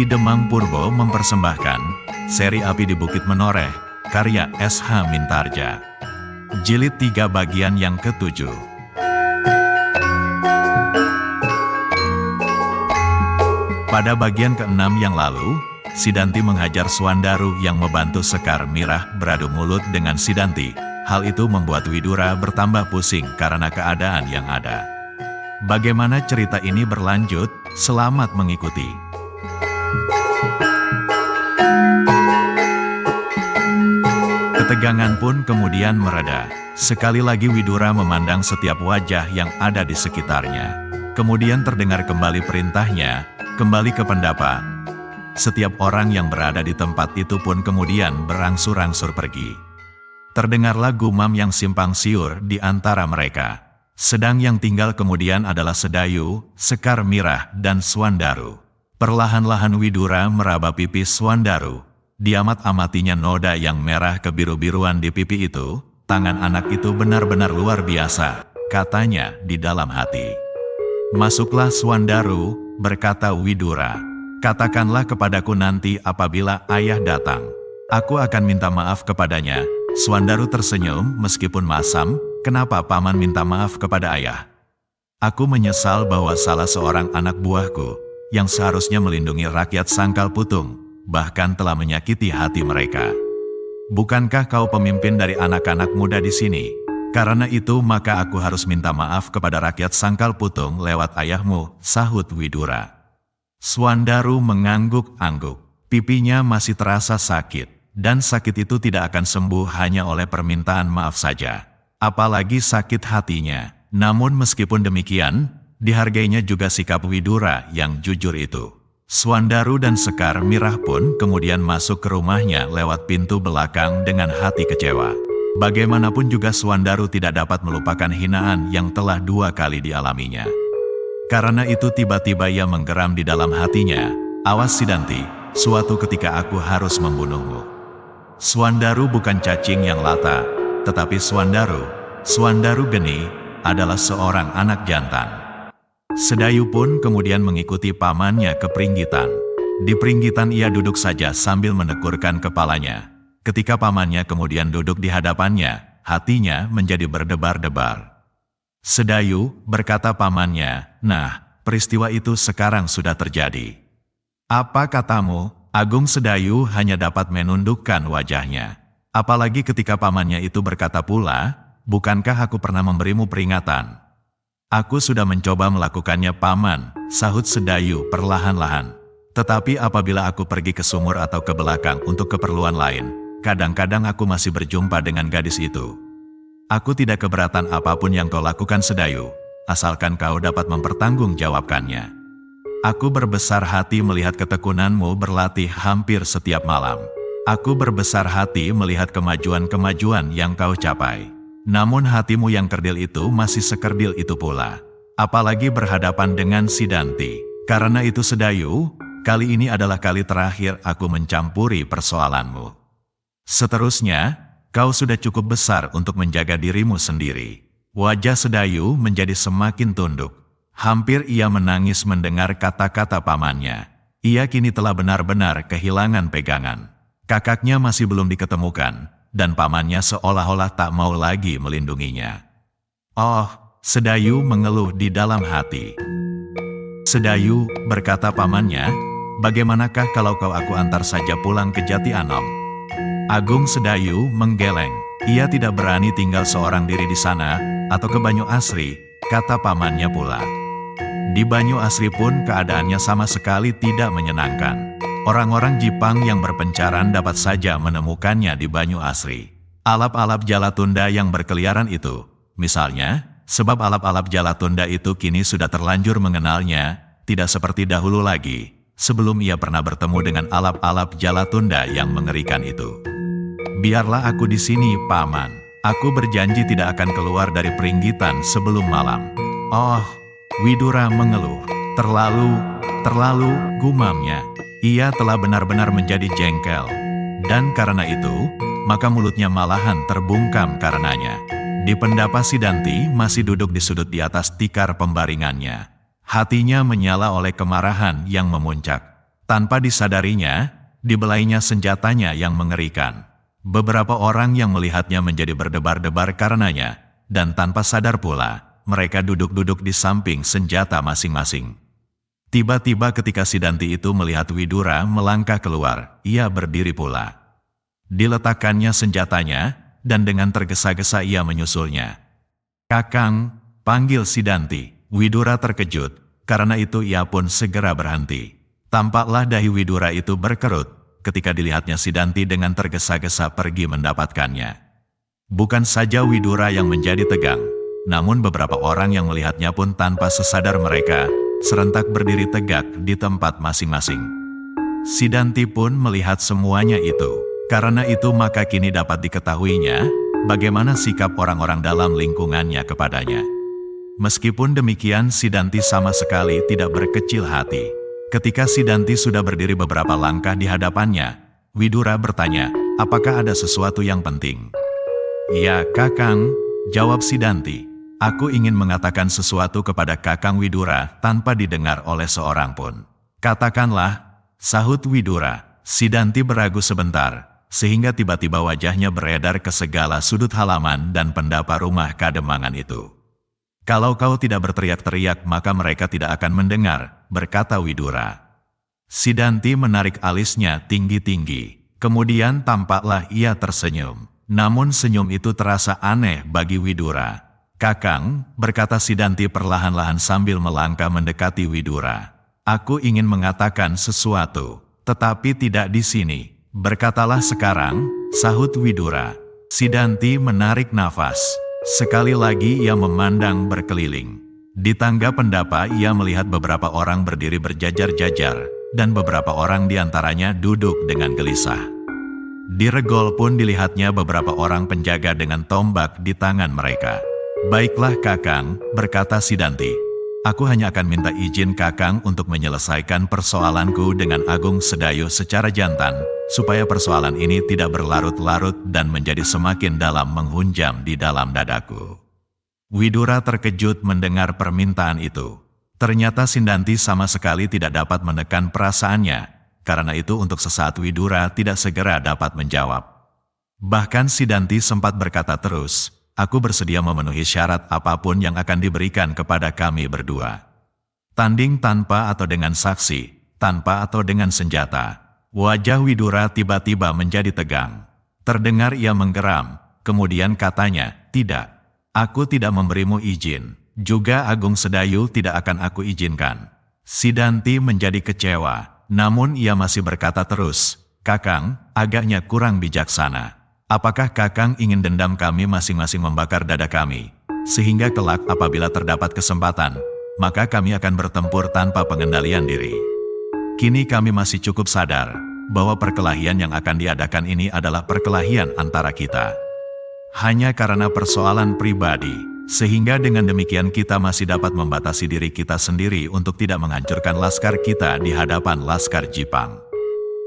Ki Demang Purbo mempersembahkan seri Api di Bukit Menoreh, karya S.H. Mintarja. Jilid 3 bagian yang ke-7. Pada bagian ke-6 yang lalu, Sidanti menghajar Swandaru yang membantu Sekar Mirah beradu mulut dengan Sidanti. Hal itu membuat Widura bertambah pusing karena keadaan yang ada. Bagaimana cerita ini berlanjut? Selamat mengikuti. Ketegangan pun kemudian mereda. Sekali lagi Widura memandang setiap wajah yang ada di sekitarnya. Kemudian terdengar kembali perintahnya, kembali ke pendapat. Setiap orang yang berada di tempat itu pun kemudian berangsur-angsur pergi. Terdengarlah gumam yang simpang siur di antara mereka. Sedang yang tinggal kemudian adalah Sedayu, Sekar Mirah, dan Swandaru. Perlahan-lahan Widura meraba pipi Swandaru. Diamat-amatinya noda yang merah kebiru-biruan di pipi itu. Tangan anak itu benar-benar luar biasa, katanya di dalam hati. Masuklah Swandaru, berkata Widura. Katakanlah kepadaku nanti apabila ayah datang. Aku akan minta maaf kepadanya. Swandaru tersenyum meskipun masam. Kenapa paman minta maaf kepada ayah? Aku menyesal bahwa salah seorang anak buahku, yang seharusnya melindungi rakyat Sangkal Putung, bahkan telah menyakiti hati mereka. Bukankah kau pemimpin dari anak-anak muda di sini? Karena itu maka aku harus minta maaf kepada rakyat Sangkal Putung lewat ayahmu, sahut Widura. Swandaru mengangguk-angguk. Pipinya masih terasa sakit, dan sakit itu tidak akan sembuh hanya oleh permintaan maaf saja. Apalagi sakit hatinya. Namun meskipun demikian, dihargainya juga sikap Widura yang jujur itu. Swandaru dan Sekar Mirah pun kemudian masuk ke rumahnya lewat pintu belakang dengan hati kecewa. Bagaimanapun juga Swandaru tidak dapat melupakan hinaan yang telah 2 kali dialaminya. Karena itu tiba-tiba ia menggeram di dalam hatinya, awas Sidanti, suatu ketika aku harus membunuhmu. Swandaru bukan cacing yang lata, tetapi Swandaru geni, adalah seorang anak jantan. Sedayu pun kemudian mengikuti pamannya ke Pringgitan. Di Pringgitan ia duduk saja sambil menekurkan kepalanya. Ketika pamannya kemudian duduk di hadapannya, hatinya menjadi berdebar-debar. Sedayu, berkata pamannya, nah, peristiwa itu sekarang sudah terjadi. Apa katamu? Agung Sedayu hanya dapat menundukkan wajahnya. Apalagi ketika pamannya itu berkata pula, bukankah aku pernah memberimu peringatan? Aku sudah mencoba melakukannya paman, sahut Sedayu perlahan-lahan. Tetapi apabila aku pergi ke sumur atau ke belakang untuk keperluan lain, kadang-kadang aku masih berjumpa dengan gadis itu. Aku tidak keberatan apapun yang kau lakukan Sedayu, asalkan kau dapat mempertanggungjawabkannya. Aku berbesar hati melihat ketekunanmu berlatih hampir setiap malam. Aku berbesar hati melihat kemajuan-kemajuan yang kau capai. Namun hatimu yang kerdil itu masih sekerdil itu pula. Apalagi berhadapan dengan Sidanti. Karena itu Sedayu, kali ini adalah kali terakhir aku mencampuri persoalanmu. Seterusnya, kau sudah cukup besar untuk menjaga dirimu sendiri. Wajah Sedayu menjadi semakin tunduk. Hampir ia menangis mendengar kata-kata pamannya. Ia kini telah benar-benar kehilangan pegangan. Kakaknya masih belum diketemukan, dan pamannya seolah-olah tak mau lagi melindunginya. Oh, Sedayu mengeluh di dalam hati. Sedayu, berkata pamannya, bagaimanakah kalau kau aku antar saja pulang ke Jati Anom? Agung Sedayu menggeleng. Ia tidak berani tinggal seorang diri di sana, atau ke Banyu Asri, kata pamannya pula. Di Banyu Asri pun keadaannya sama sekali tidak menyenangkan. Orang-orang Jipang yang berpencaran dapat saja menemukannya di Banyu Asri. Alap-alap Jalatunda yang berkeliaran itu, misalnya, sebab alap-alap Jalatunda itu kini sudah terlanjur mengenalnya, tidak seperti dahulu lagi, sebelum ia pernah bertemu dengan alap-alap Jalatunda yang mengerikan itu. Biarlah aku di sini, paman. Aku berjanji tidak akan keluar dari Pringgitan sebelum malam. Oh, Widura mengeluh. Terlalu, gumamnya. Ia telah benar-benar menjadi jengkel. Dan karena itu, maka mulutnya malahan terbungkam karenanya. Di pendapa Sidanti masih duduk di sudut di atas tikar pembaringannya. Hatinya menyala oleh kemarahan yang memuncak. Tanpa disadarinya, dibelainya senjatanya yang mengerikan. Beberapa orang yang melihatnya menjadi berdebar-debar karenanya, dan tanpa sadar pula, mereka duduk-duduk di samping senjata masing-masing. Tiba-tiba ketika Sidanti itu melihat Widura melangkah keluar, ia berdiri pula. Diletakkannya senjatanya, dan dengan tergesa-gesa ia menyusulnya. "Kakang," panggil Sidanti. Widura terkejut, karena itu ia pun segera berhenti. Tampaklah dahi Widura itu berkerut ketika dilihatnya Sidanti dengan tergesa-gesa pergi mendapatkannya. Bukan saja Widura yang menjadi tegang, namun beberapa orang yang melihatnya pun tanpa sesadar mereka, serentak berdiri tegak di tempat masing-masing. Sidanti pun melihat semuanya itu. Karena itu maka kini dapat diketahuinya, bagaimana sikap orang-orang dalam lingkungannya kepadanya. Meskipun demikian Sidanti sama sekali tidak berkecil hati. Ketika Sidanti sudah berdiri beberapa langkah di hadapannya, Widura bertanya, "Apakah ada sesuatu yang penting?" "Ya, Kakang," jawab Sidanti. "Aku ingin mengatakan sesuatu kepada Kakang Widura tanpa didengar oleh seorang pun." "Katakanlah," sahut Widura. Sidanti beragu sebentar, sehingga tiba-tiba wajahnya beredar ke segala sudut halaman dan pendapa rumah Kademangan itu. "Kalau kau tidak berteriak-teriak maka mereka tidak akan mendengar," berkata Widura. Sidanti menarik alisnya tinggi-tinggi. Kemudian tampaklah ia tersenyum. Namun senyum itu terasa aneh bagi Widura. "Kakang," berkata Sidanti perlahan-lahan sambil melangkah mendekati Widura. "Aku ingin mengatakan sesuatu, tetapi tidak di sini." "Berkatalah sekarang," sahut Widura. Sidanti menarik nafas. Sekali lagi ia memandang berkeliling. Di tangga pendapa ia melihat beberapa orang berdiri berjajar-jajar, dan beberapa orang diantaranya duduk dengan gelisah. Di regol pun dilihatnya beberapa orang penjaga dengan tombak di tangan mereka. "Baiklah Kakang," berkata Sidanti. "Aku hanya akan minta izin Kakang untuk menyelesaikan persoalanku dengan Agung Sedayu secara jantan, supaya persoalan ini tidak berlarut-larut dan menjadi semakin dalam menghunjam di dalam dadaku." Widura terkejut mendengar permintaan itu. Ternyata Sidanti sama sekali tidak dapat menekan perasaannya, karena itu untuk sesaat Widura tidak segera dapat menjawab. Bahkan Sidanti sempat berkata terus, "Aku bersedia memenuhi syarat apapun yang akan diberikan kepada kami berdua. Tanding tanpa atau dengan saksi, tanpa atau dengan senjata." Wajah Widura tiba-tiba menjadi tegang. Terdengar ia menggeram, kemudian katanya, "Tidak, aku tidak memberimu izin. Juga Agung Sedayu tidak akan aku izinkan." Sidanti menjadi kecewa, namun ia masih berkata terus, "Kakang, agaknya kurang bijaksana. Apakah Kakang ingin dendam kami masing-masing membakar dada kami, sehingga kelak apabila terdapat kesempatan, maka kami akan bertempur tanpa pengendalian diri? Kini kami masih cukup sadar bahwa perkelahian yang akan diadakan ini adalah perkelahian antara kita. Hanya karena persoalan pribadi, sehingga dengan demikian kita masih dapat membatasi diri kita sendiri untuk tidak menghancurkan laskar kita di hadapan laskar Jipang."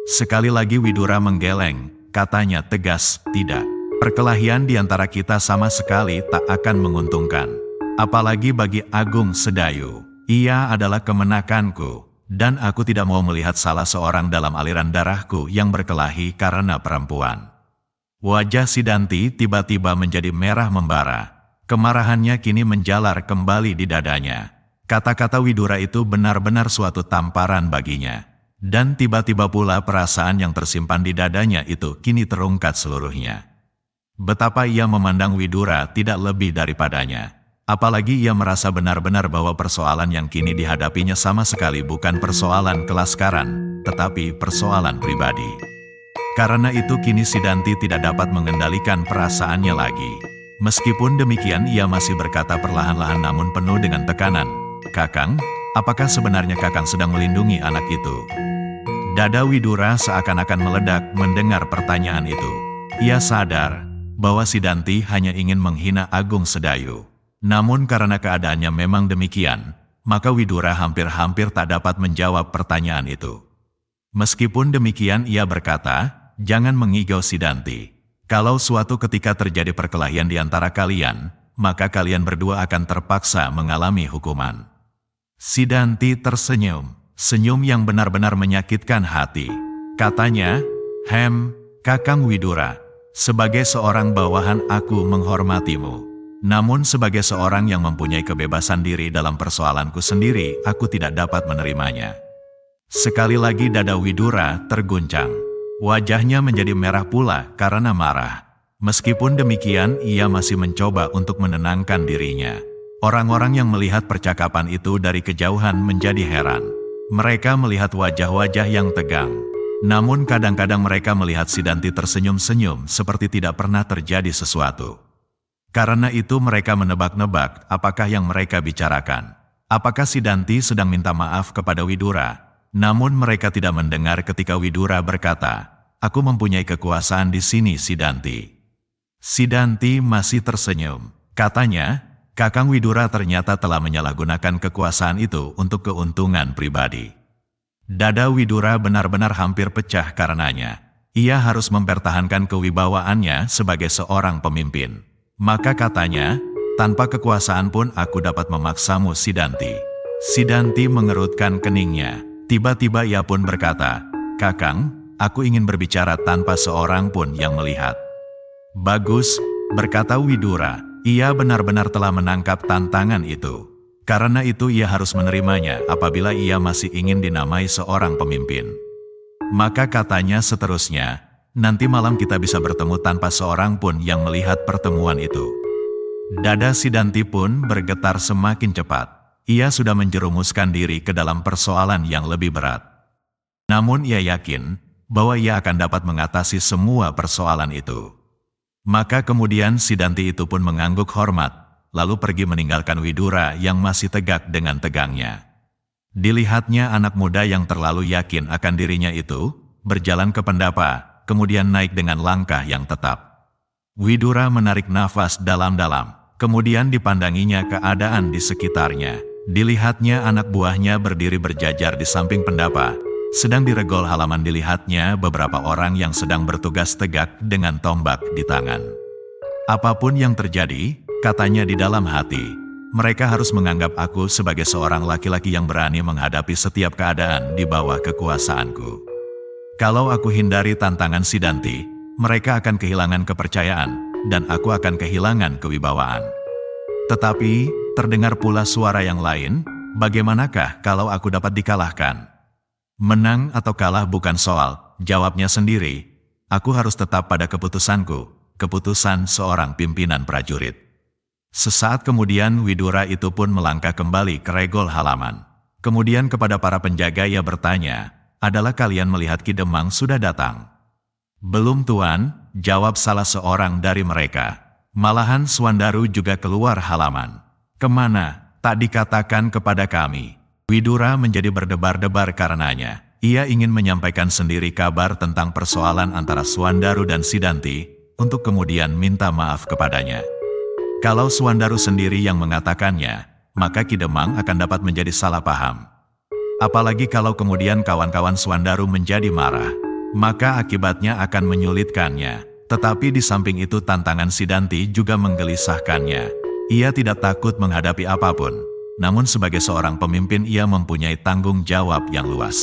Sekali lagi Widura menggeleng, katanya tegas, "Tidak. Perkelahian di antara kita sama sekali tak akan menguntungkan. Apalagi bagi Agung Sedayu. Ia adalah kemenakanku. Dan aku tidak mau melihat salah seorang dalam aliran darahku yang berkelahi karena perempuan." Wajah Sidanti tiba-tiba menjadi merah membara. Kemarahannya kini menjalar kembali di dadanya. Kata-kata Widura itu benar-benar suatu tamparan baginya. Dan tiba-tiba pula perasaan yang tersimpan di dadanya itu kini terungkat seluruhnya. Betapa ia memandang Widura tidak lebih daripadanya. Apalagi ia merasa benar-benar bahwa persoalan yang kini dihadapinya sama sekali bukan persoalan kelaskaran, tetapi persoalan pribadi. Karena itu kini Sidanti tidak dapat mengendalikan perasaannya lagi. Meskipun demikian ia masih berkata perlahan-lahan namun penuh dengan tekanan, "Kakang, apakah sebenarnya Kakang sedang melindungi anak itu?" Dada Widura seakan-akan meledak mendengar pertanyaan itu. Ia sadar bahwa Sidanti hanya ingin menghina Agung Sedayu. Namun karena keadaannya memang demikian, maka Widura hampir-hampir tak dapat menjawab pertanyaan itu. Meskipun demikian ia berkata, "Jangan mengigau Sidanti. Kalau suatu ketika terjadi perkelahian di antara kalian, maka kalian berdua akan terpaksa mengalami hukuman." Sidanti tersenyum. senyum yang benar-benar menyakitkan hati. Katanya, Kakang Widura, sebagai seorang bawahan aku menghormatimu. Namun sebagai seorang yang mempunyai kebebasan diri dalam persoalanku sendiri, aku tidak dapat menerimanya. Sekali lagi dada Widura terguncang. Wajahnya menjadi merah pula karena marah. Meskipun demikian, ia masih mencoba untuk menenangkan dirinya. Orang-orang yang melihat percakapan itu dari kejauhan menjadi heran. Mereka melihat wajah-wajah yang tegang. Namun kadang-kadang mereka melihat Sidanti tersenyum-senyum seperti tidak pernah terjadi sesuatu. Karena itu mereka menebak-nebak apakah yang mereka bicarakan. Apakah Sidanti sedang minta maaf kepada Widura? Namun mereka tidak mendengar ketika Widura berkata, "Aku mempunyai kekuasaan di sini, Sidanti." Sidanti masih tersenyum. Katanya, Kakang Widura ternyata telah menyalahgunakan kekuasaan itu untuk keuntungan pribadi. Dada Widura benar-benar hampir pecah karenanya. Ia harus mempertahankan kewibawaannya sebagai seorang pemimpin. Maka katanya, tanpa kekuasaan pun aku dapat memaksamu, Sidanti. Sidanti mengerutkan keningnya. Tiba-tiba ia pun berkata, "Kakang, aku ingin berbicara tanpa seorang pun yang melihat." "Bagus," berkata Widura. Ia benar-benar telah menangkap tantangan itu. Karena itu ia harus menerimanya apabila ia masih ingin dinamai seorang pemimpin. Maka katanya seterusnya, "Nanti malam kita bisa bertemu tanpa seorang pun yang melihat pertemuan itu." Dada Sidanti pun bergetar semakin cepat. Ia sudah menjerumuskan diri ke dalam persoalan yang lebih berat. Namun ia yakin bahwa ia akan dapat mengatasi semua persoalan itu. Maka kemudian Sidanti itu pun mengangguk hormat, lalu pergi meninggalkan Widura yang masih tegak dengan tegangnya. Dilihatnya anak muda yang terlalu yakin akan dirinya itu, berjalan ke pendapa, kemudian naik dengan langkah yang tetap. Widura menarik nafas dalam-dalam, kemudian dipandanginya keadaan di sekitarnya. Dilihatnya anak buahnya berdiri berjajar di samping pendapa. Sedang di regol halaman dilihatnya beberapa orang yang sedang bertugas tegak dengan tombak di tangan. Apapun yang terjadi, katanya di dalam hati, mereka harus menganggap aku sebagai seorang laki-laki yang berani menghadapi setiap keadaan di bawah kekuasaanku. Kalau aku hindari tantangan Sidanti, mereka akan kehilangan kepercayaan, dan aku akan kehilangan kewibawaan. Tetapi, terdengar pula suara yang lain, "Bagaimanakah kalau aku dapat dikalahkan?" "Menang atau kalah bukan soal," jawabnya sendiri. "Aku harus tetap pada keputusanku, keputusan seorang pimpinan prajurit." Sesaat kemudian Widura itu pun melangkah kembali ke regol halaman. Kemudian kepada para penjaga ia bertanya, "Adalah kalian melihat Ki Demang sudah datang?" "Belum, Tuan," jawab salah seorang dari mereka. "Malahan Suwandaru juga keluar halaman." "Kemana? Tak dikatakan kepada kami." Widura menjadi berdebar-debar karenanya. Ia ingin menyampaikan sendiri kabar tentang persoalan antara Suwandaru dan Sidanti, untuk kemudian minta maaf kepadanya. Kalau Suwandaru sendiri yang mengatakannya, maka Ki Demang akan dapat menjadi salah paham. Apalagi kalau kemudian kawan-kawan Suwandaru menjadi marah, maka akibatnya akan menyulitkannya. Tetapi di samping itu tantangan Sidanti juga menggelisahkannya. Ia tidak takut menghadapi apapun, namun sebagai seorang pemimpin ia mempunyai tanggung jawab yang luas.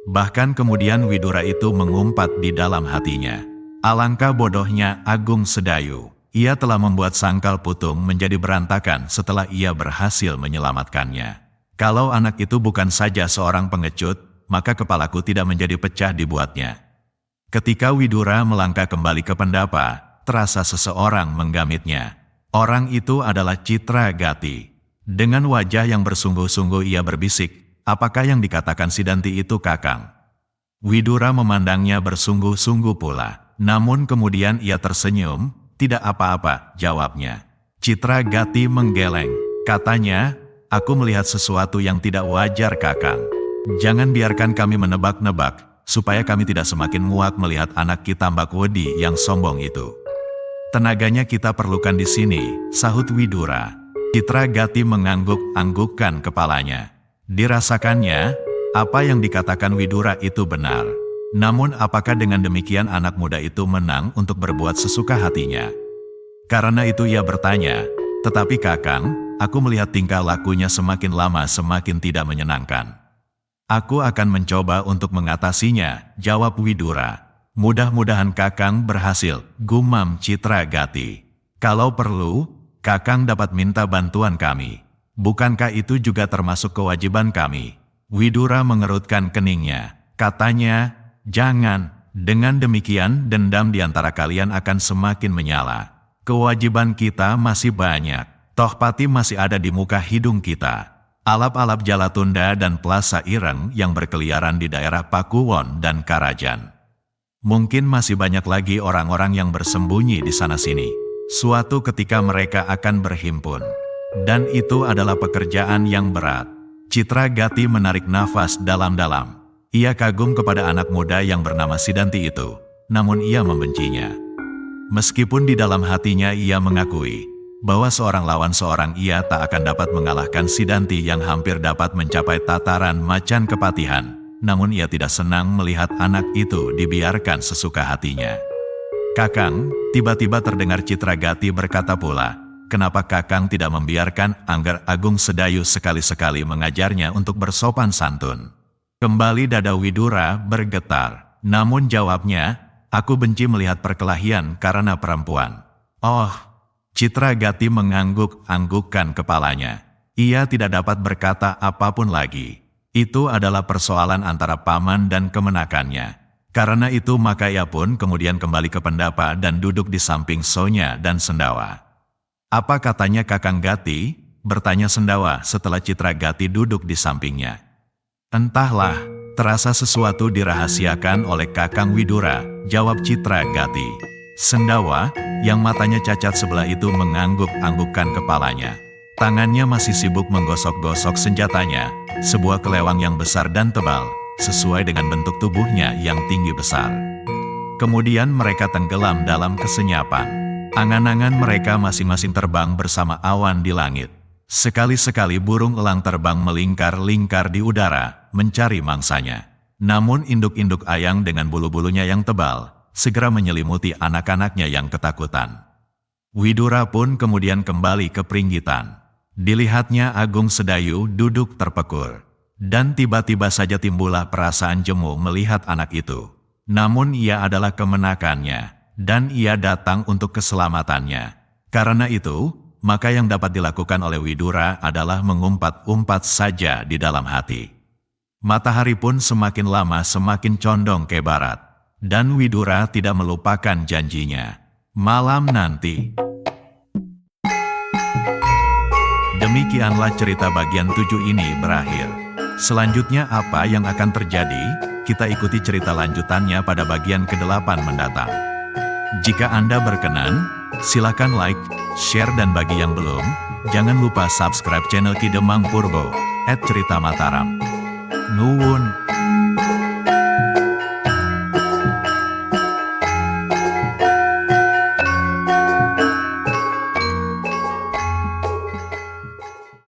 Bahkan kemudian Widura itu mengumpat di dalam hatinya. Alangkah bodohnya Agung Sedayu. Ia telah membuat sangkal putung menjadi berantakan setelah ia berhasil menyelamatkannya. Kalau anak itu bukan saja seorang pengecut, maka kepalaku tidak menjadi pecah dibuatnya. Ketika Widura melangkah kembali ke pendapa, terasa seseorang menggamitnya. Orang itu adalah Citra Gati. Dengan wajah yang bersungguh-sungguh ia berbisik, "Apakah yang dikatakan Sidanti itu, Kakang?" Widura memandangnya bersungguh-sungguh pula. Namun kemudian ia tersenyum. "Tidak apa-apa," jawabnya. Citra Gati menggeleng. Katanya, "Aku melihat sesuatu yang tidak wajar, Kakang. Jangan biarkan kami menebak-nebak, supaya kami tidak semakin muak melihat anak kita Mbak Wedi yang sombong itu." "Tenaganya kita perlukan di sini," sahut Widura. Citra Gati mengangguk-anggukkan kepalanya. Dirasakannya, apa yang dikatakan Widura itu benar. Namun apakah dengan demikian anak muda itu menang untuk berbuat sesuka hatinya? Karena itu ia bertanya, "Tetapi Kakang, aku melihat tingkah lakunya semakin lama semakin tidak menyenangkan." Aku akan mencoba untuk mengatasinya, jawab Widura. Mudah-mudahan Kakang berhasil, gumam Citragati. Kalau perlu, Kakang dapat minta bantuan kami. Bukankah itu juga termasuk kewajiban kami? Widura mengerutkan keningnya. Katanya, jangan. Dengan demikian, dendam di antara kalian akan semakin menyala. Kewajiban kita masih banyak. Tohpati masih ada di muka hidung kita. Alap-alap Jalatunda dan Plaza Ireng yang berkeliaran di daerah Pakuwon dan Karajan. Mungkin masih banyak lagi orang-orang yang bersembunyi di sana-sini. Suatu ketika mereka akan berhimpun. Dan itu adalah pekerjaan yang berat. Citragati menarik nafas dalam-dalam. Ia kagum kepada anak muda yang bernama Sidanti itu. Namun ia membencinya. Meskipun di dalam hatinya ia mengakui bahwa seorang lawan seorang ia tak akan dapat mengalahkan Sidanti yang hampir dapat mencapai tataran macan kepatihan. Namun ia tidak senang melihat anak itu dibiarkan sesuka hatinya. Kakang, tiba-tiba terdengar Citragati berkata pula, kenapa Kakang tidak membiarkan Angger Agung Sedayu sekali-sekali mengajarnya untuk bersopan santun? Kembali dada Widura bergetar, namun jawabnya, aku benci melihat perkelahian karena perempuan. Oh, Citragati mengangguk-anggukkan kepalanya. Ia tidak dapat berkata apapun lagi. Itu adalah persoalan antara paman dan kemenakannya. Karena itu maka ia pun kemudian kembali ke pendapa dan duduk di samping Sonya dan Sendawa. Apa katanya Kakang Gati? Bertanya Sendawa setelah Citragati duduk di sampingnya. Entahlah, terasa sesuatu dirahasiakan oleh Kakang Widura, jawab Citragati. Sendawa, yang matanya cacat sebelah itu mengangguk-anggukkan kepalanya. Tangannya masih sibuk menggosok-gosok senjatanya, sebuah kelewang yang besar dan tebal, sesuai dengan bentuk tubuhnya yang tinggi besar. Kemudian mereka tenggelam dalam kesenyapan. Angan-angan mereka masing-masing terbang bersama awan di langit. Sekali-sekali burung elang terbang melingkar-lingkar di udara, mencari mangsanya. Namun induk-induk ayang dengan bulu-bulunya yang tebal, segera menyelimuti anak-anaknya yang ketakutan. Widura pun kemudian kembali ke Pringgitan. Dilihatnya Agung Sedayu duduk terpekur. Dan tiba-tiba saja timbullah perasaan jemu melihat anak itu. Namun ia adalah kemenakannya, dan ia datang untuk keselamatannya. Karena itu, maka yang dapat dilakukan oleh Widura adalah mengumpat-umpat saja di dalam hati. Matahari pun semakin lama semakin condong ke barat. Dan Widura tidak melupakan janjinya. Malam nanti. Demikianlah cerita bagian 7 ini berakhir. Selanjutnya apa yang akan terjadi? Kita ikuti cerita lanjutannya pada bagian ke-8 mendatang. Jika Anda berkenan, silakan like, share dan bagi yang belum, jangan lupa subscribe channel Ki Demang Purbo @cerita Mataram. Nuwun.